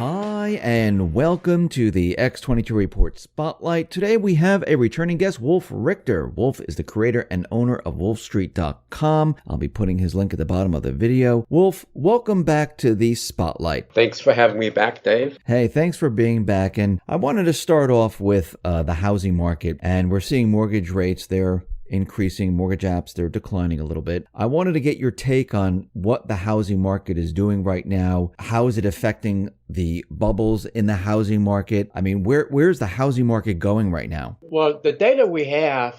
Hi, and welcome to the X22 Report Spotlight. Today we have a returning guest, Wolf Richter. Wolf is the creator and owner of Wolfstreet.com. I'll be putting his link at the bottom of the video. Wolf, welcome back to the Spotlight. Thanks for having me back, Dave. Hey, thanks for being back. And I wanted to start off with the housing market. And we're seeing mortgage rates there increasing, mortgage apps, they're declining a little bit. I wanted to get your take on what the housing market is doing right now. How is it affecting the bubbles in the housing market? I mean, where's the housing market going right now? Well, the data we have,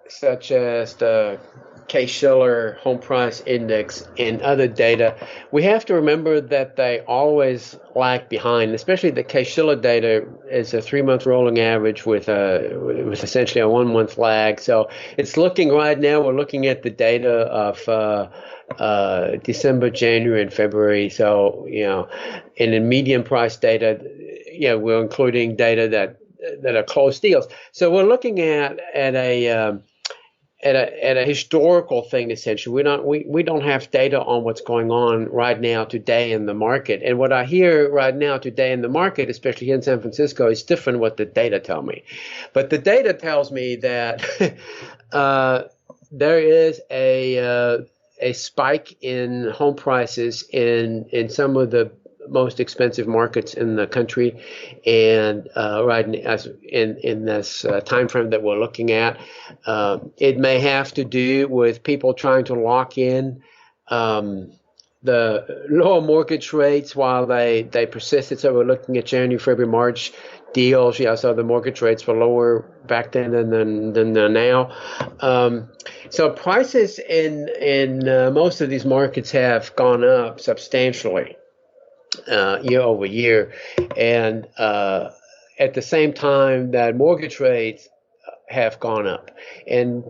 such as the Case-Shiller Home Price Index and other data, we have to remember that they always lag behind. Especially the Case-Shiller data is a 3-month rolling average with essentially a 1-month lag. So it's looking right now, we're looking at the data of December, January, and February. So, in the median price data, we're including data that are closed deals. So we're looking at a historical thing, essentially. We don't have data on what's going on right now today in the market. And what I hear right now today in the market, especially here in San Francisco, is different what the data tell me. But the data tells me that there is a spike in home prices in some of the most expensive markets in the country, and right in this time frame that we're looking at, it may have to do with people trying to lock in the lower mortgage rates while they persisted. So we're looking at January, February, March deals. So the mortgage rates were lower back then than they're now. So prices in most of these markets have gone up substantially year over year, and at the same time that mortgage rates have gone up, and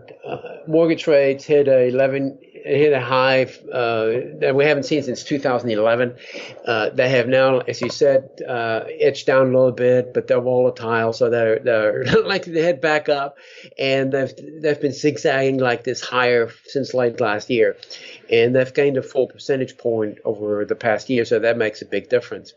mortgage rates hit a high that we haven't seen since 2011. They have now, as you said, edged down a little bit, but they're volatile, so they're likely to head back up, and they've been zigzagging like this higher since late last year, and they've gained a full percentage point over the past year, so that makes a big difference.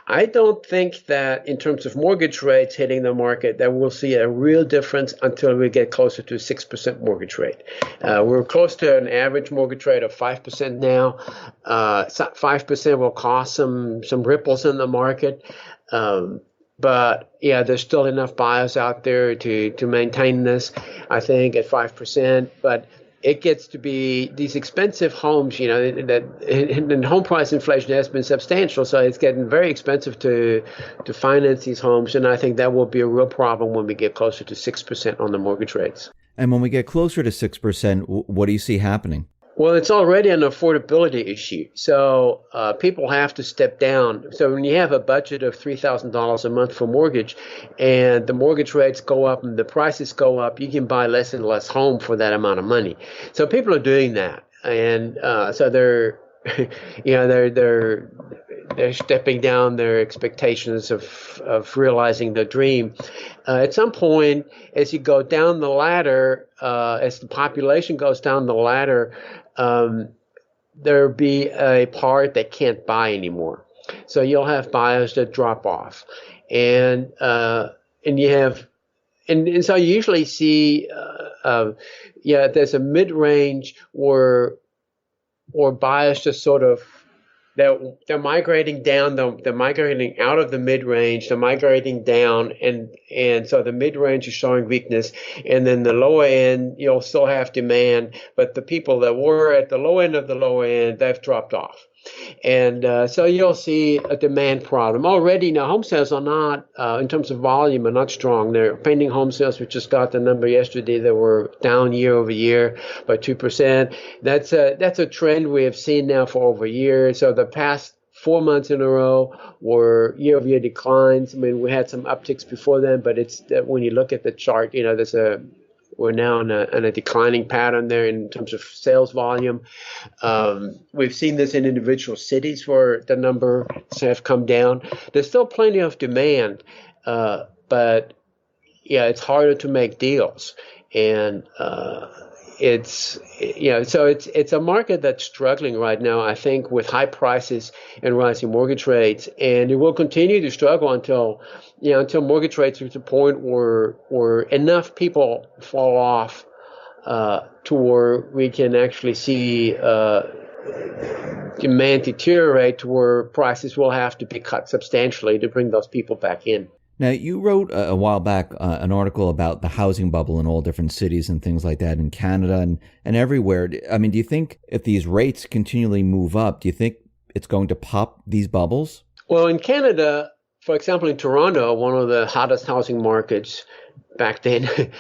I don't think that in terms of mortgage rates hitting the market that we'll see a real difference until we get closer to 6% mortgage rate. We're close to an average mortgage rate of 5% now. 5% will cause some ripples in the market. But yeah, there's still enough buyers out there to maintain this, I think, at 5%. But it gets to be these expensive homes, and home price inflation has been substantial, so it's getting very expensive to finance these homes, and I think that will be a real problem when we get closer to 6% on the mortgage rates. And when we get closer to 6%, what do you see happening? Well, it's already an affordability issue. So people have to step down. So when you have a budget of $3,000 a month for mortgage and the mortgage rates go up and the prices go up, you can buy less and less home for that amount of money. So people are doing that. And so they're stepping down their expectations of realizing the dream. At some point, as you go down the ladder, as the population goes down the ladder, there'll be a part that can't buy anymore. So you'll have buyers that drop off, and you have, and so you usually see, there's a mid-range where buyers just sort of, they're migrating down, they're migrating out of the mid-range, they're migrating down, and so the mid-range is showing weakness, and then the lower end, you'll still have demand, but the people that were at the low end of the lower end, they've dropped off. And so you'll see a demand problem. Already now, home sales are not, in terms of volume, are not strong. They're pending home sales, we just got the number yesterday, that were down year over year by 2%. That's a trend we have seen now for over a year. So the past 4 months in a row were year-over-year declines. I mean, we had some upticks before then, but it's when you look at the chart, we're now in a declining pattern there in terms of sales volume. We've seen this in individual cities where the numbers have come down. There's still plenty of demand, but yeah, it's harder to make deals. and it's a market that's struggling right now, I think, with high prices and rising mortgage rates, and it will continue to struggle until mortgage rates reach a point where enough people fall off to where we can actually see demand deteriorate to where prices will have to be cut substantially to bring those people back in. Now, you wrote a while back an article about the housing bubble in all different cities and things like that in Canada and everywhere. I mean, do you think if these rates continually move up, do you think it's going to pop these bubbles? Well, in Canada, for example, in Toronto, one of the hottest housing markets back then, it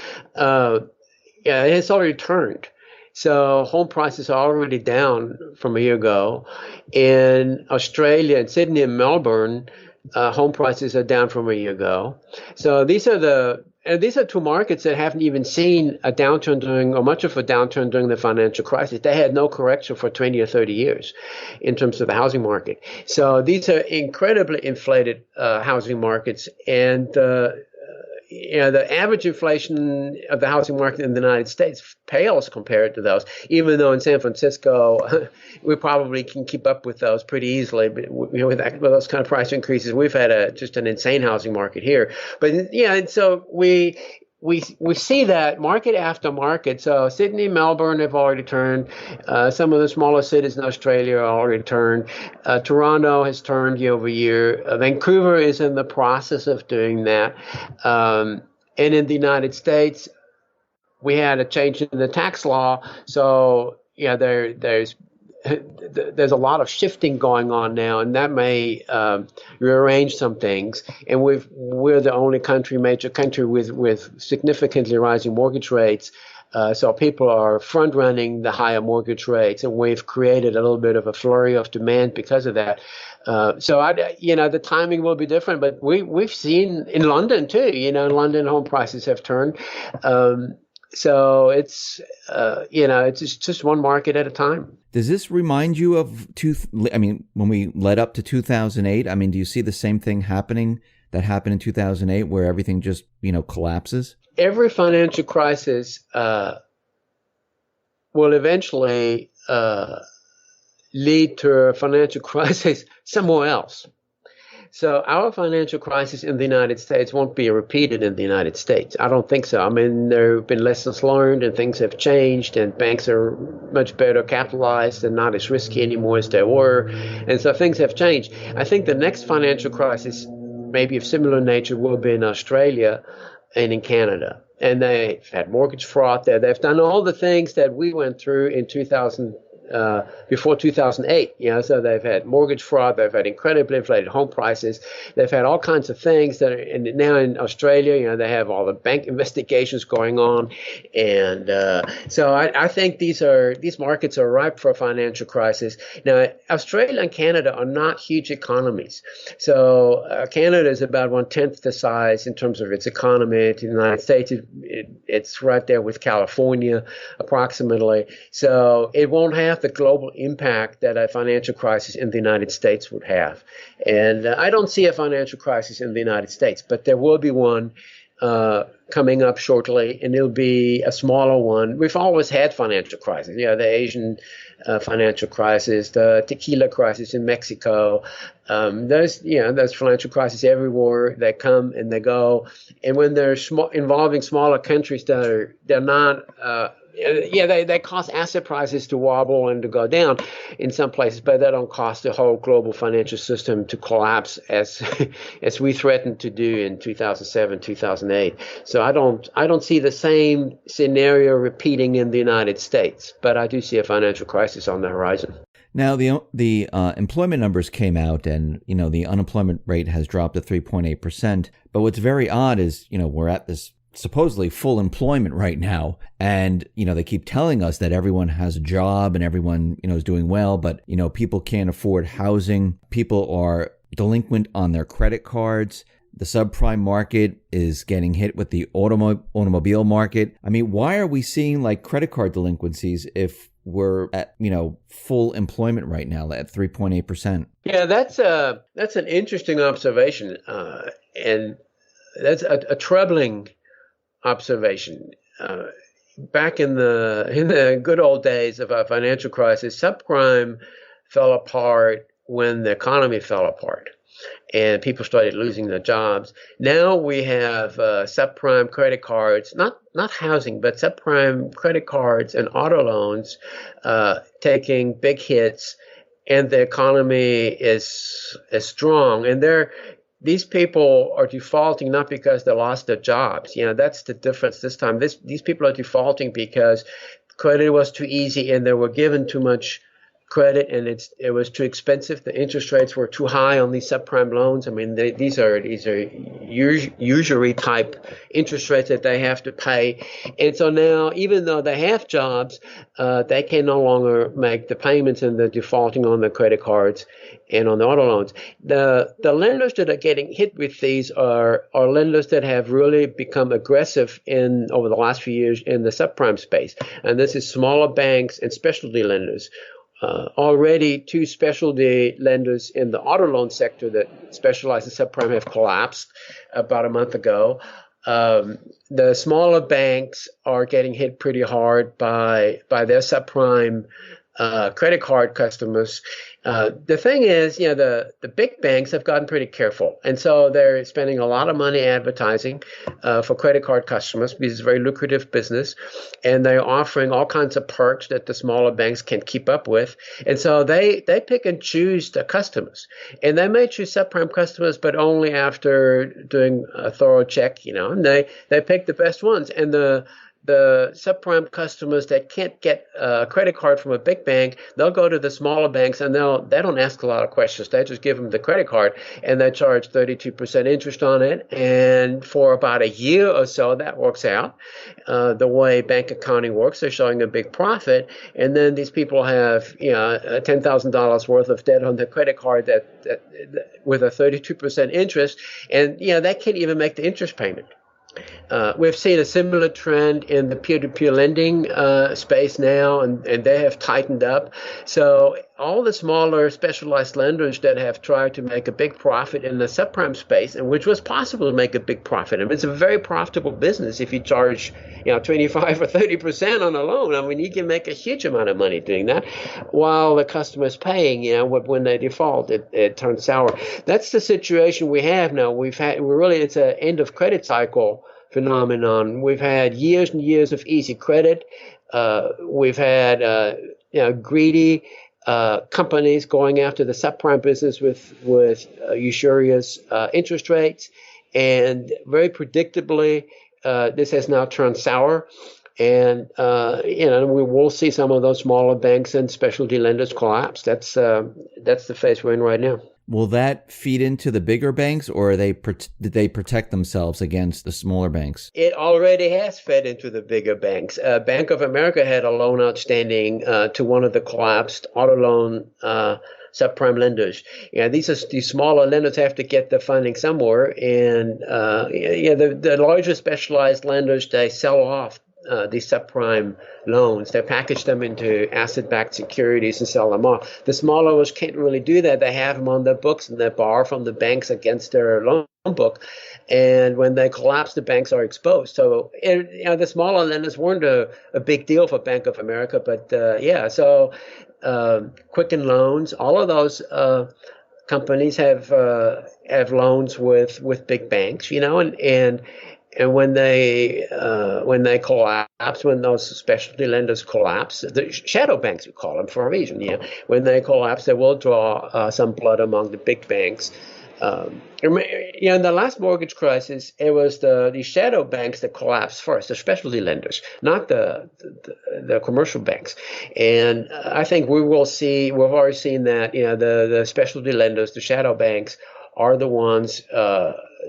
has already turned. So home prices are already down from a year ago. In Australia, in Sydney and Melbourne, home prices are down from a year ago. So these are two markets that haven't even seen a downturn much of a downturn during the financial crisis. They had no correction for 20 or 30 years in terms of the housing market. So these are incredibly inflated housing markets, and the average inflation of the housing market in the United States pales compared to those, even though in San Francisco, we probably can keep up with those pretty easily. But with those kind of price increases, we've had just an insane housing market here. But and so we see that market after market. So Sydney, Melbourne have already turned. Some of the smaller cities in Australia are already turned. Toronto has turned year over year. Vancouver is in the process of doing that. And in the United States, we had a change in the tax law. So there's a lot of shifting going on now, and that may rearrange some things. And we're the only major country with significantly rising mortgage rates. So people are front running the higher mortgage rates, and we've created a little bit of a flurry of demand because of that. The timing will be different, but we've seen in London too. In London home prices have turned. So it's just one market at a time. Does this remind you of when we led up to 2008? I mean, do you see the same thing happening that happened in 2008 where everything just, collapses? Every financial crisis will eventually lead to a financial crisis somewhere else. So our financial crisis in the United States won't be repeated in the United States. I don't think so. I mean, there have been lessons learned and things have changed, and banks are much better capitalized and not as risky anymore as they were. And so things have changed. I think the next financial crisis, maybe of similar nature, will be in Australia and in Canada. And they've had mortgage fraud there. They've done all the things that we went through in before 2008. So they've had mortgage fraud, they've had incredibly inflated home prices, they've had all kinds of things and now in Australia, they have all the bank investigations going on, and so I think these markets are ripe for a financial crisis. Now, Australia and Canada are not huge economies, so Canada is about 1/10 the size in terms of its economy to the United States. It's right there with California, approximately. So it won't have the global impact that a financial crisis in the United States would have. And I don't see a financial crisis in the United States, but there will be one coming up shortly, and it'll be a smaller one. We've always had financial crises. The Asian financial crisis, the tequila crisis in Mexico. There's financial crises everywhere. They come and they go. And when they're involving smaller countries, they're not. They cause asset prices to wobble and to go down in some places, but they don't cause the whole global financial system to collapse as we threatened to do in 2007, 2008. So I don't see the same scenario repeating in the United States, but I do see a financial crisis on the horizon. Now, the employment numbers came out, and the unemployment rate has dropped to 3.8%. But what's very odd is we're at this supposedly full employment right now. And, they keep telling us that everyone has a job and everyone, is doing well, but, people can't afford housing. People are delinquent on their credit cards. The subprime market is getting hit with the automobile market. I mean, why are we seeing credit card delinquencies if we're at, full employment right now at 3.8%? Yeah, that's an interesting observation. And that's a troubling observation. back in the good old days of our financial crisis, subprime fell apart when the economy fell apart and people started losing their jobs. Now we have subprime credit cards, not housing, but subprime credit cards and auto loans taking big hits, and the economy is strong. And these people are defaulting not because they lost their jobs. That's the difference this time. These people are defaulting because credit was too easy and they were given too much credit, and it was too expensive. The interest rates were too high on these subprime loans. I mean, these are usury type interest rates that they have to pay. And so now, even though they have jobs, they can no longer make the payments, and they're defaulting on the credit cards and on the auto loans. The lenders that are getting hit with these are lenders that have really become aggressive over the last few years in the subprime space. And this is smaller banks and specialty lenders. Already, two specialty lenders in the auto loan sector that specialize in subprime have collapsed about a month ago. The smaller banks are getting hit pretty hard by their subprime credit card customers. The thing is, the big banks have gotten pretty careful. And so they're spending a lot of money advertising for credit card customers because it's a very lucrative business. And they're offering all kinds of perks that the smaller banks can keep up with. And so they pick and choose the customers. And they may choose subprime customers, but only after doing a thorough check, and they pick the best ones. And the subprime customers that can't get a credit card from a big bank, they'll go to the smaller banks, and they don't ask a lot of questions. They just give them the credit card, and they charge 32% interest on it. And for about a year or so, that works out. The way bank accounting works, they're showing a big profit. And then these people have, $10,000 worth of debt on their credit card that with a 32% interest, and they can't even make the interest payment. We've seen a similar trend in the peer-to-peer lending space now, and they have tightened up. So all the smaller specialized lenders that have tried to make a big profit in the subprime space, and which was possible to make a big profit, and it's a very profitable business if you charge 25 or 30% on a loan. I mean, you can make a huge amount of money doing that while the customer is paying. When they default, it turns sour. That's the situation we have now. It's an end of credit cycle phenomenon. We've had years and years of easy credit. We've had greedy companies going after the subprime business with usurious interest rates, and very predictably, this has now turned sour. And we will see some of those smaller banks and specialty lenders collapse. That's the phase we're in right now. Will that feed into the bigger banks, or did they protect themselves against the smaller banks? It already has fed into the bigger banks. Bank of America had a loan outstanding to one of the collapsed auto loan subprime lenders. These smaller lenders have to get the funding somewhere, and the larger specialized lenders, they sell off these subprime loans. They package them into asset-backed securities and sell them off. The smaller ones can't really do that. They have them on their books, and they borrow from the banks against their loan book. And when they collapse, the banks are exposed. So the smaller lenders weren't a big deal for Bank of America, but so Quicken Loans, all of those companies have loans with big banks, and when they collapse, when those specialty lenders collapse, the shadow banks, we call them for a reason. When they collapse, they will draw some blood among the big banks. In the last mortgage crisis, it was the shadow banks that collapsed first, the specialty lenders, not the commercial banks. And I think we've already seen that, the specialty lenders, the shadow banks, are the ones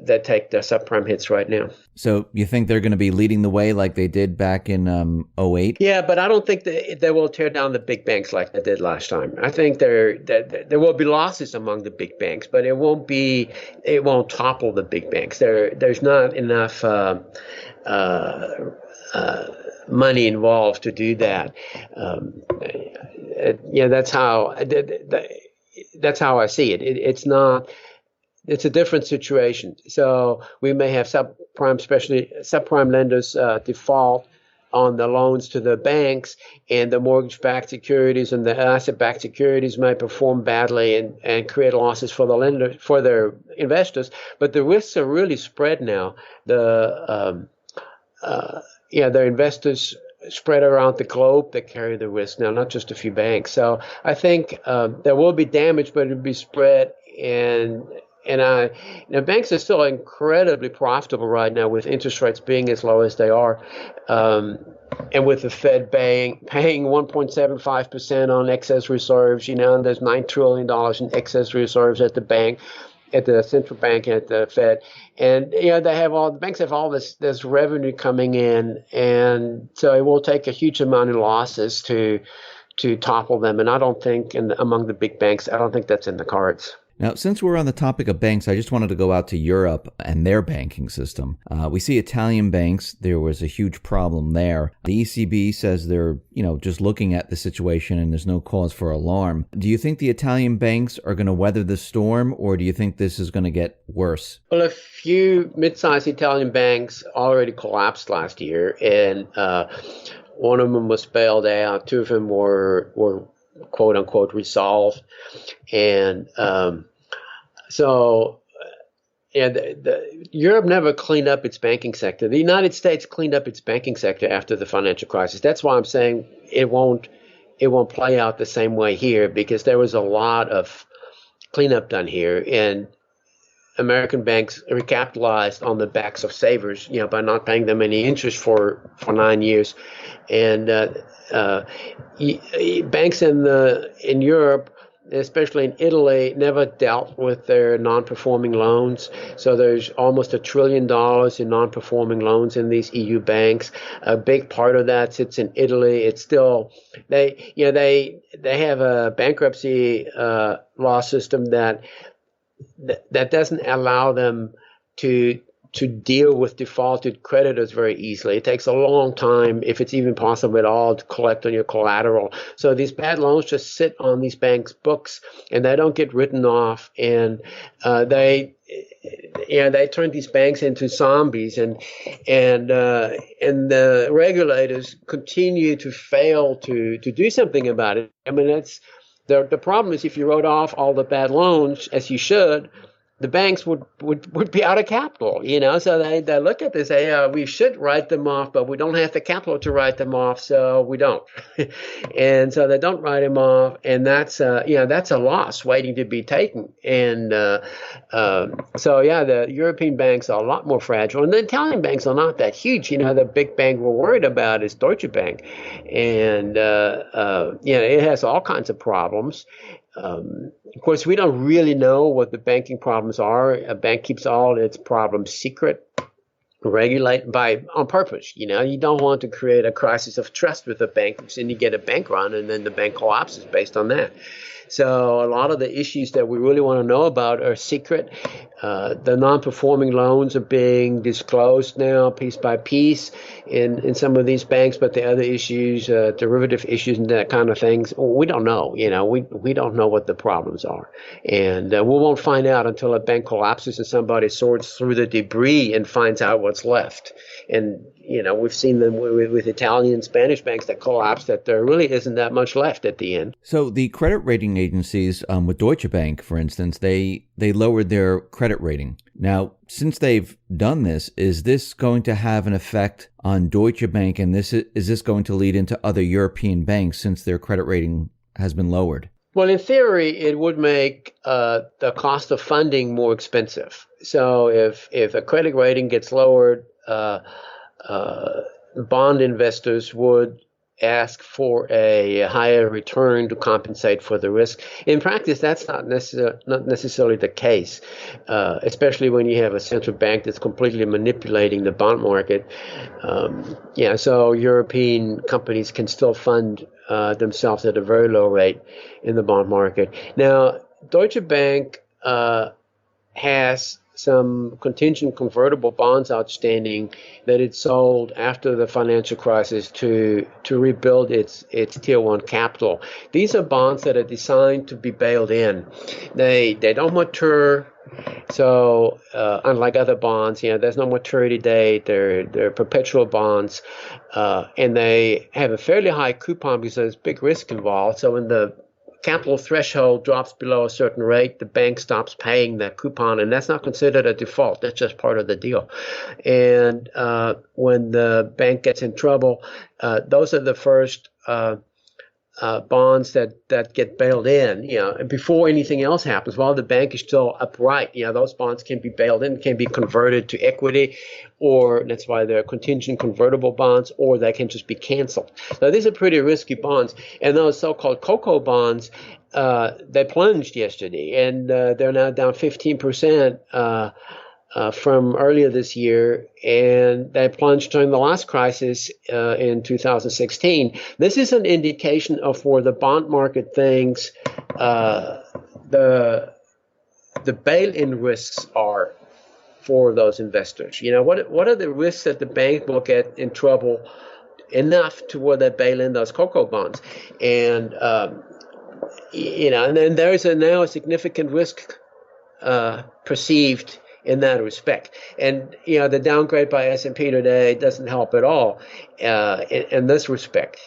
that take the subprime hits right now. So you think they're going to be leading the way like they did back in 2008? Yeah, but I don't think they will tear down the big banks like they did last time. I think there will be losses among the big banks, but it won't topple the big banks. There's not enough money involved to do that. That's how I see it. It's a different situation. So we may have subprime lenders default, on the loans to the banks, and the mortgage-backed securities and the asset-backed securities may perform badly and create losses for the lender, for their investors. But the risks are really spread now. Their investors spread around the globe that carry the risk now, not just a few banks. So I think there will be damage, but it'll be spread. Banks are still incredibly profitable right now with interest rates being as low as they are, and with the Fed paying 1.75% on excess reserves. And there's $9 trillion in excess reserves at the bank, at the central bank, and at the Fed, and the banks have all this revenue coming in, and so it will take a huge amount of losses to topple them. And I don't think among the big banks, I don't think that's in the cards. Now, since we're on the topic of banks, I just wanted to go out to Europe and their banking system. We see Italian banks, there was a huge problem there. The ECB says they're, just looking at the situation and there's no cause for alarm. Do you think the Italian banks are going to weather the storm, or do you think this is going to get worse? Well, a few mid-sized Italian banks already collapsed last year, and one of them was bailed out. Two of them were quote unquote resolved, and Europe never cleaned up its banking sector. The United States cleaned up its banking sector after the financial crisis. That's why I'm saying it won't play out the same way here, because there was a lot of cleanup done here, and American banks recapitalized on the backs of savers, by not paying them any interest for 9 years, and banks in Europe, especially in Italy, never dealt with their non-performing loans. So there's almost $1 trillion in non-performing loans in these EU banks. A big part of that sits in Italy. It's still they have a bankruptcy law system that doesn't allow them to deal with defaulted creditors very easily. It takes a long time, if it's even possible at all, to collect on your collateral. So these bad loans just sit on these banks' books, and they don't get written off. And they turn these banks into zombies, and the regulators continue to fail to do something about it. I mean, that's the problem is, if you wrote off all the bad loans, as you should, the banks would be out of capital, so they look at this, say, we should write them off, but we don't have the capital to write them off, so we don't. And so they don't write them off, and that's a loss waiting to be taken. And the European banks are a lot more fragile, and the Italian banks are not that huge. The big bank we're worried about is Deutsche Bank, and it has all kinds of problems. Of course, we don't really know what the banking problems are. A bank keeps all its problems secret, regulate on purpose. You don't want to create a crisis of trust with a bank, because then you get a bank run, and then the bank collapses based on that. So a lot of the issues that we really want to know about are secret. The non-performing loans are being disclosed now piece by piece in some of these banks, but the other issues, derivative issues and that kind of things, we don't know. We don't know what the problems are. And we won't find out until a bank collapses and somebody sorts through the debris and finds out what's left. And, we've seen them with Italian and Spanish banks that collapsed, that there really isn't that much left at the end. So the credit rating agencies, with Deutsche Bank, for instance, they lowered their credit rating. Now, since they've done this, is this going to have an effect on Deutsche Bank? And is this going to lead into other European banks since their credit rating has been lowered? Well, in theory, it would make the cost of funding more expensive. So if a credit rating gets lowered, bond investors would ask for a higher return to compensate for the risk. In practice, that's not necessarily the case, especially when you have a central bank that's completely manipulating the bond market. So European companies can still fund themselves at a very low rate in the bond market. Now, Deutsche Bank has some contingent convertible bonds outstanding that it sold after the financial crisis to rebuild its Tier 1 capital. These are bonds that are designed to be bailed in. They don't mature So unlike other bonds, there's no maturity date. They're perpetual bonds, and they have a fairly high coupon because there's big risk involved. So when the capital threshold drops below a certain rate, the bank stops paying that coupon, and that's not considered a default. That's just part of the deal. And when the bank gets in trouble, those are the first bonds that get bailed in, and before anything else happens, while the bank is still upright, those bonds can be bailed in, can be converted to equity, or that's why they're contingent convertible bonds, or they can just be canceled. Now, these are pretty risky bonds, and those so-called COCO bonds, they plunged yesterday, and they're now down 15%. From earlier this year, and they plunged during the last crisis in 2016. This is an indication of where the bond market thinks the bail-in risks are for those investors. What are the risks that the bank will get in trouble enough to where they bail in those COCO bonds? And and then there is now a significant risk perceived in that respect. And, the downgrade by S&P today doesn't help at all in this respect.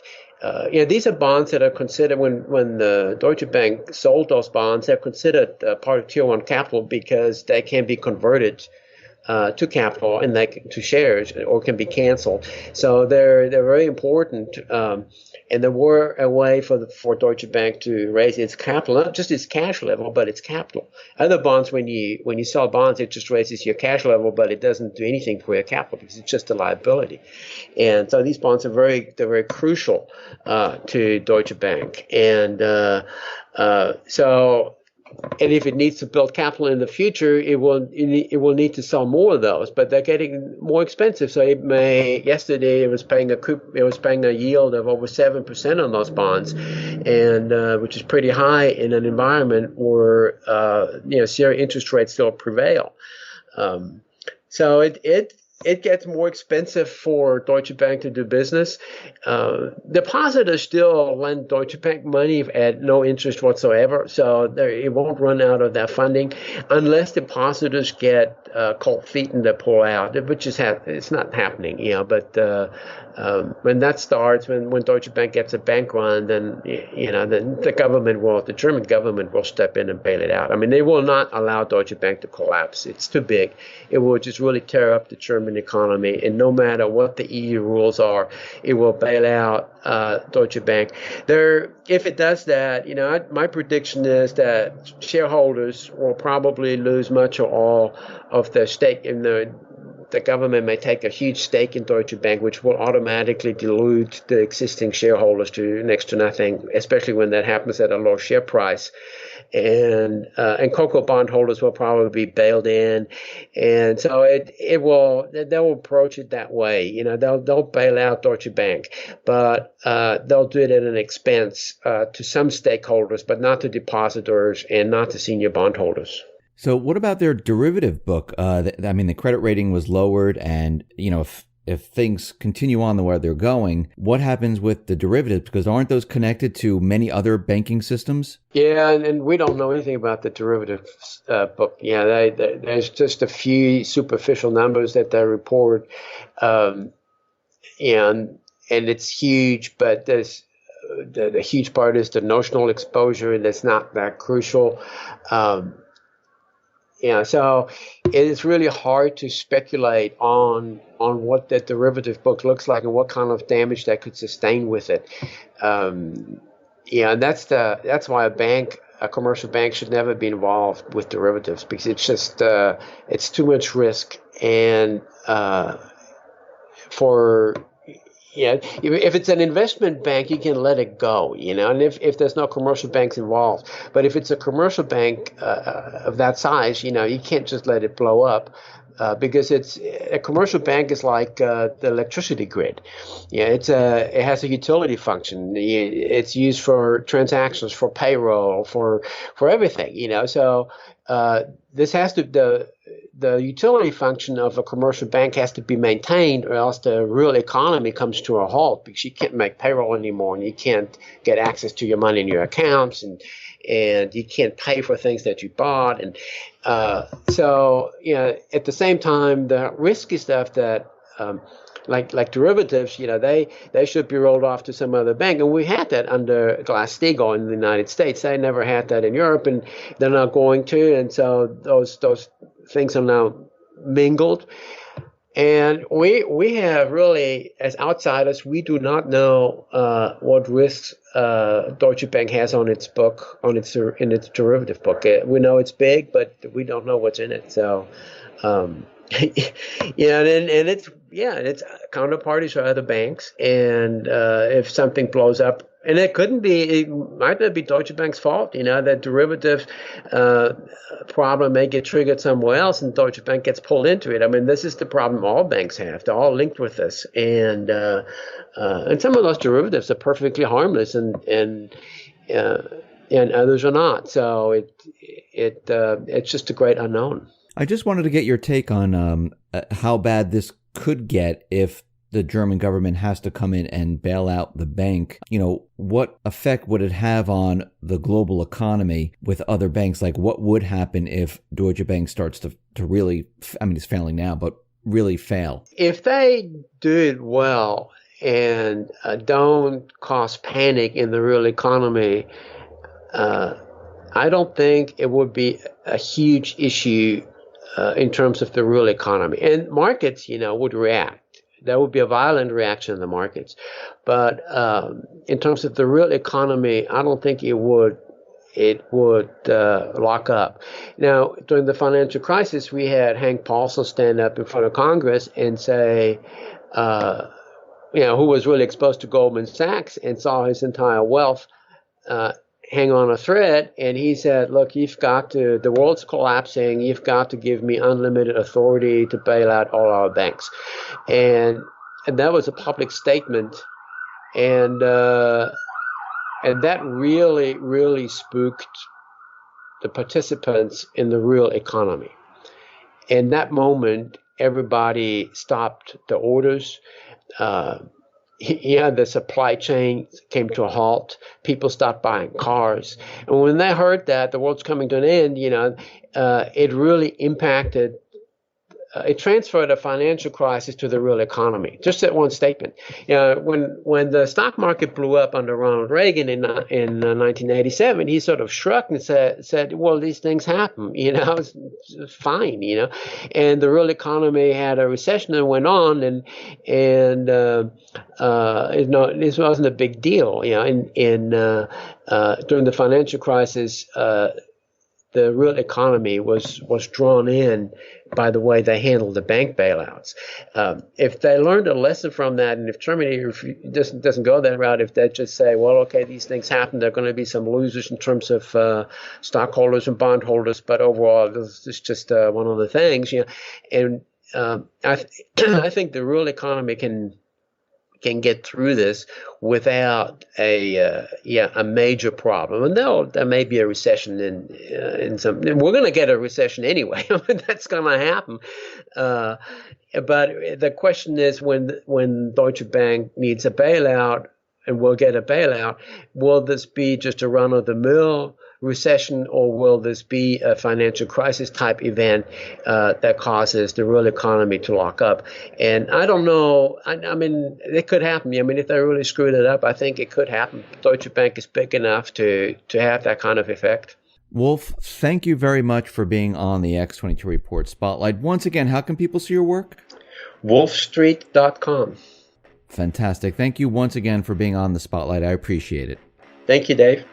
These are bonds that are considered, when the Deutsche Bank sold those bonds, they're considered part of Tier 1 capital because they can be converted to capital and to shares, or can be canceled. So they're very important. And there were a way for Deutsche Bank to raise its capital, not just its cash level, but its capital. Other bonds, when you sell bonds, it just raises your cash level, but it doesn't do anything for your capital because it's just a liability. And so these bonds are very crucial to Deutsche Bank. And and if it needs to build capital in the future, it will need to sell more of those, but they're getting more expensive. So yesterday it was paying a yield of over 7% on those bonds, and which is pretty high in an environment where zero interest rates still prevail. So it gets more expensive for Deutsche Bank to do business. Depositors still lend Deutsche Bank money at no interest whatsoever, so it won't run out of that funding unless depositors get cold feet and they pull out, which it's not happening, But when that starts, when Deutsche Bank gets a bank run, then then the German government will step in and bail it out. I mean, they will not allow Deutsche Bank to collapse. It's too big. It will just really tear up the German economy, and no matter what the EU rules are, it will bail out Deutsche Bank. If it does that, my prediction is that shareholders will probably lose much or all of their stake in the government may take a huge stake in Deutsche Bank, which will automatically dilute the existing shareholders to next to nothing, especially when that happens at a low share price. And COCO bondholders will probably be bailed in, and so they'll approach it that way. They'll bail out Deutsche Bank, but they'll do it at an expense to some stakeholders, but not to depositors and not to senior bondholders. So what about their derivative book? The credit rating was lowered, and if things continue on the way they're going, what happens with the derivatives? Because aren't those connected to many other banking systems? Yeah, and we don't know anything about the derivatives book. There's just a few superficial numbers that they report, and it's huge, but there's the huge part is the notional exposure, and it's not that crucial. So it is really hard to speculate on what that derivative book looks like and what kind of damage that could sustain with it. And that's why a commercial bank should never be involved with derivatives, because it's just it's too much risk. And if it's an investment bank, you can let it go, and if there's no commercial banks involved. But if it's a commercial bank of that size, you can't just let it blow up, because a commercial bank is like the electricity grid. It has a utility function. It's used for transactions, for payroll, for everything, So this has to the utility function of a commercial bank has to be maintained, or else the real economy comes to a halt, because you can't make payroll anymore, and you can't get access to your money in your accounts, and you can't pay for things that you bought, So, at the same time, the risky stuff that, like derivatives, they should be rolled off to some other bank. And we had that under Glass-Steagall in the United States. They never had that in Europe, and they're not going to. And so those things are now mingled. And we have really, as outsiders, we do not know what risks Deutsche Bank has on its book, in its derivative book. We know it's big, but we don't know what's in it. So, and it's counterparties are other banks, and if something blows up. And it might not be Deutsche Bank's fault, that derivative problem may get triggered somewhere else and Deutsche Bank gets pulled into it. I mean, this is the problem all banks have. They're all linked with this. And some of those derivatives are perfectly harmless and others are not. So it's just a great unknown. I just wanted to get your take on how bad this could get if the German government has to come in and bail out the bank. What effect would it have on the global economy with other banks? Like, what would happen if Deutsche Bank starts to really, it's failing now, but really fail? If they do it well and don't cause panic in the real economy, I don't think it would be a huge issue in terms of the real economy. And markets, would react. There would be a violent reaction in the markets. But in terms of the real economy, I don't think it would lock up. Now, during the financial crisis, we had Hank Paulson stand up in front of Congress and say, who was really exposed to Goldman Sachs and saw his entire wealth hang on a thread, and he said, look, the world's collapsing, you've got to give me unlimited authority to bail out all our banks. And that was a public statement, and that really, really spooked the participants in the real economy. In that moment, everybody stopped the orders. The supply chain came to a halt. People stopped buying cars. And when they heard that the world's coming to an end, it really impacted, it transferred a financial crisis to the real economy. Just that one statement. When the stock market blew up under Ronald Reagan in 1987, he sort of shrugged and said, well, these things happen, it's fine, and the real economy had a recession and went on, and this wasn't a big deal, during the financial crisis, the real economy was drawn in by the way they handled the bank bailouts. If they learned a lesson from that, and if Germany doesn't go that route, if they just say, well, okay, these things happen, there are going to be some losers in terms of stockholders and bondholders, but overall, this is just one of the things. And I think the real economy can get through this without a major problem. And there may be a recession in some. We're going to get a recession anyway. That's going to happen. But the question is, when Deutsche Bank needs a bailout and will get a bailout, will this be just a run-of-the-mill recession, or will this be a financial crisis type event that causes the real economy to lock up? And I don't know. I mean, it could happen. If they really screwed it up, I think it could happen. Deutsche Bank is big enough to have that kind of effect. Wolf, thank you very much for being on the X22 Report Spotlight. Once again, how can people see your work? Wolfstreet.com. Fantastic. Thank you once again for being on the Spotlight. I appreciate it. Thank you, Dave.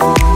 Bye.